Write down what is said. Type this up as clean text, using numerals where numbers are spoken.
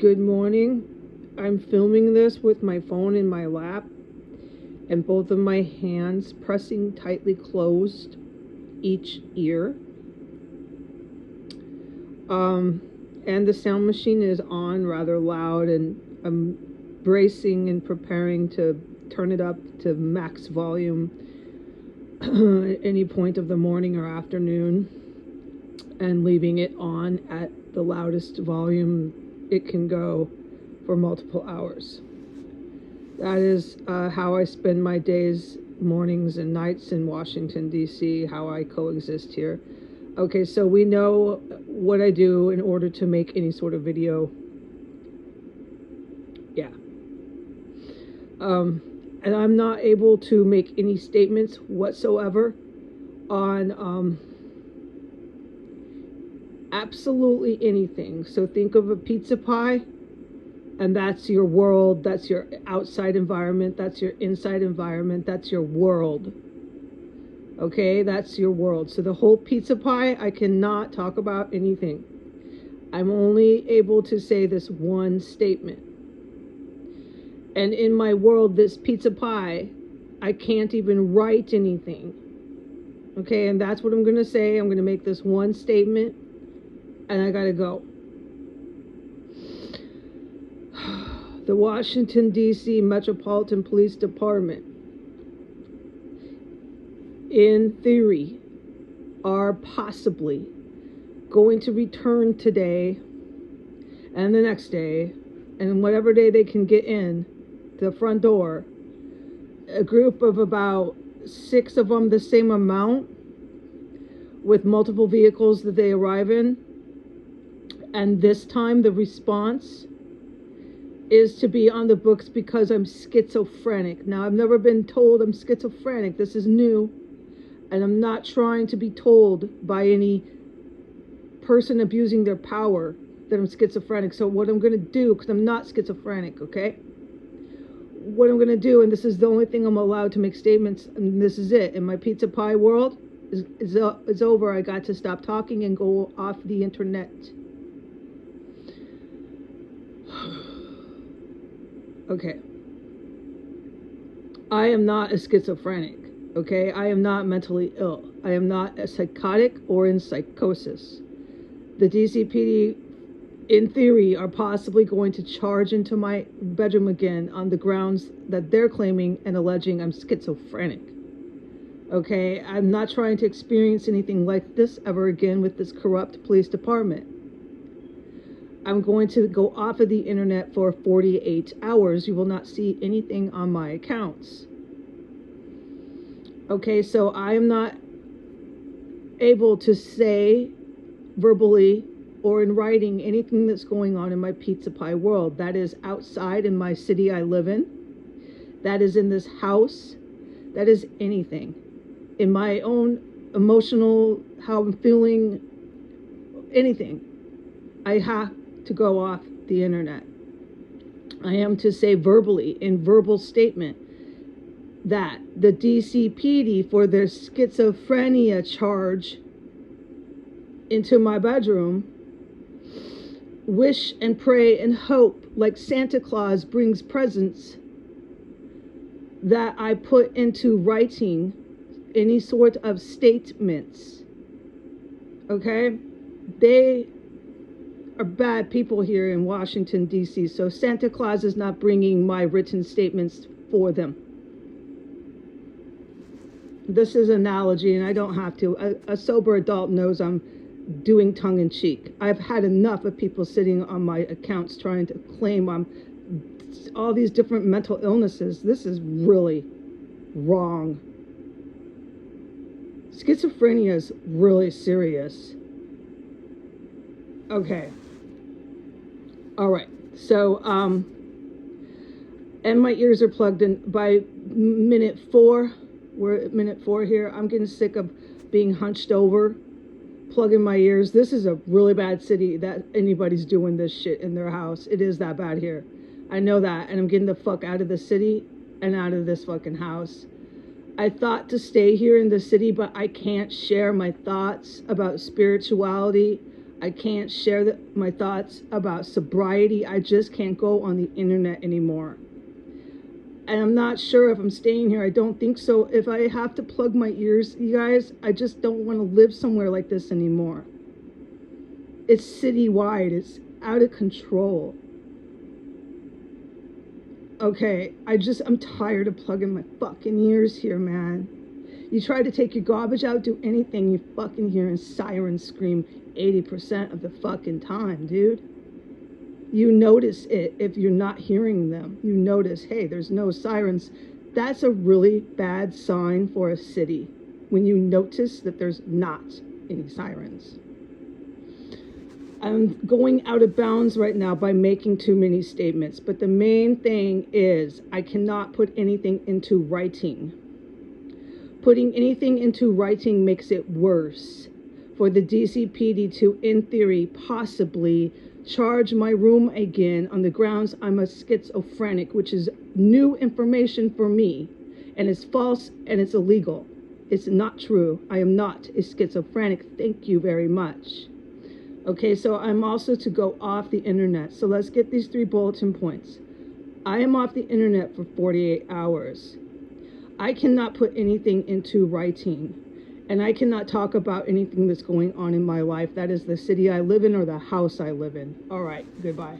Good morning. I'm filming this with my phone in my lap and both of my hands pressing tightly closed each ear. And the sound machine is on rather loud, and I'm bracing and preparing to turn it up to max volume at any point of the morning or afternoon, and leaving it on at the loudest volume it can go for multiple hours. That is how I spend my days, mornings, and nights in Washington, D.C., how I coexist here. Okay, so we know what I do in order to make any sort of video. Yeah. And I'm not able to make any statements whatsoever on absolutely anything. So think of a pizza pie, and that's your world, that's your outside environment, that's your inside environment, that's your world. Okay, that's your world. So the whole pizza pie, I cannot talk about anything. I'm only able to say this one statement. And in my world, this pizza pie, I can't even write anything. Okay, and that's what I'm going to say. I'm going to make this one statement, and I got to go. The Washington, D.C. Metropolitan Police Department, in theory, are possibly going to return today and the next day, and whatever day they can get in the front door, a group of about 6 of them, the same amount, with multiple vehicles that they arrive in. And this time the response is to be on the books because I'm schizophrenic. Now, I've never been told I'm schizophrenic. This is new. And I'm not trying to be told by any person abusing their power that I'm schizophrenic. So what I'm going to do, because I'm not schizophrenic, okay? What I'm going to do, and this is the only thing I'm allowed to make statements, and this is it. In my pizza pie world, is over. I got to stop talking and go off the internet. Okay. I am not a schizophrenic. Okay, I am not mentally ill. I am not a psychotic or in psychosis. The DCPD, in theory, are possibly going to charge into my bedroom again on the grounds that they're claiming and alleging I'm schizophrenic. Okay, I'm not trying to experience anything like this ever again with this corrupt police department. I'm going to go off of the internet for 48 hours. You will not see anything on my accounts. Okay, so I am not able to say verbally or in writing anything that's going on in my pizza pie world. That is outside in my city I live in. That is in this house. That is anything. In my own emotional, how I'm feeling, anything. I have to go off the internet. I am to say verbally, in verbal statement, that the DCPD, for their schizophrenia charge into my bedroom, wish and pray and hope like Santa Claus brings presents, that I put into writing any sort of statements. Okay? They are bad people here in Washington, D.C., so Santa Claus is not bringing my written statements for them. This is an analogy, and I don't have to. A sober adult knows I'm doing tongue-in-cheek. I've had enough of people sitting on my accounts trying to claim I'm all these different mental illnesses. This is really wrong. Schizophrenia is really serious. Okay. All right. So, and my ears are plugged in. By minute 4, we're at minute 4 here. I'm getting sick of being hunched over, plugging my ears. This is a really bad city that anybody's doing this shit in their house. It is that bad here. I know that, and I'm getting the fuck out of the city and out of this fucking house. I thought to stay here in the city, but I can't share my thoughts about spirituality I can't share my thoughts about sobriety. I just can't go on the internet anymore. And I'm not sure if I'm staying here. I don't think so. If I have to plug my ears, you guys, I just don't want to live somewhere like this anymore. It's citywide. It's out of control. Okay, I'm tired of plugging my fucking ears here, man. You try to take your garbage out, do anything, you fucking hearing sirens scream 80% of the fucking time, dude. You notice it if you're not hearing them. You notice, hey, there's no sirens. That's a really bad sign for a city when you notice that there's not any sirens. I'm going out of bounds right now by making too many statements, but the main thing is I cannot put anything into writing. Putting anything into writing makes it worse for the DCPD to, in theory, possibly charge my room again on the grounds I'm a schizophrenic, which is new information for me, and it's false and it's illegal. It's not true. I am not a schizophrenic. Thank you very much. Okay, so I'm also to go off the internet. So let's get these 3 bulletin points. I am off the internet for 48 hours. I cannot put anything into writing, and I cannot talk about anything that's going on in my life. That is the city I live in or the house I live in. All right, goodbye.